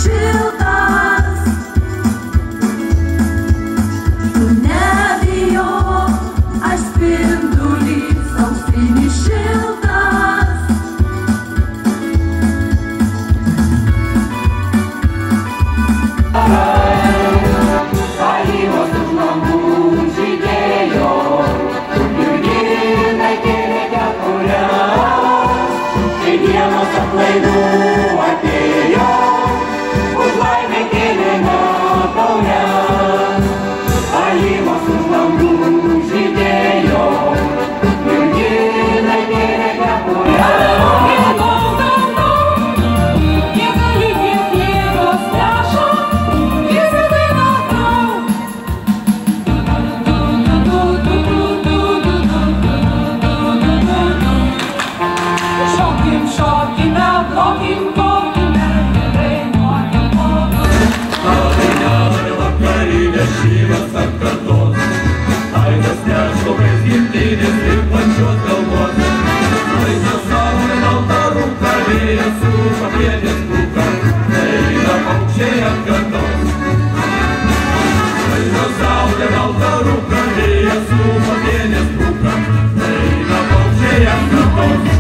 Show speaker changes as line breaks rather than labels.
šiltas, tu nebijok, aš spindulys, auksinis šiltas.
Alyvos už namų žydėjo, jurginai kėlė kepures, kai dienos atlaidų atėjo, už laimę kėlėme taures. Alyvos už namų žydėjo, jurginai kėlė kepures.
Šyvas ant kartos, aidas nešlovės gimtinės ir plačios galvos. Laisvą saulę baltą rūką, vėjas su papienės rūką, eina paukščiai ant kartos. Laisvą saulę baltą rūką, vėjas su papienės rūką, eina paukščiai ant kartos.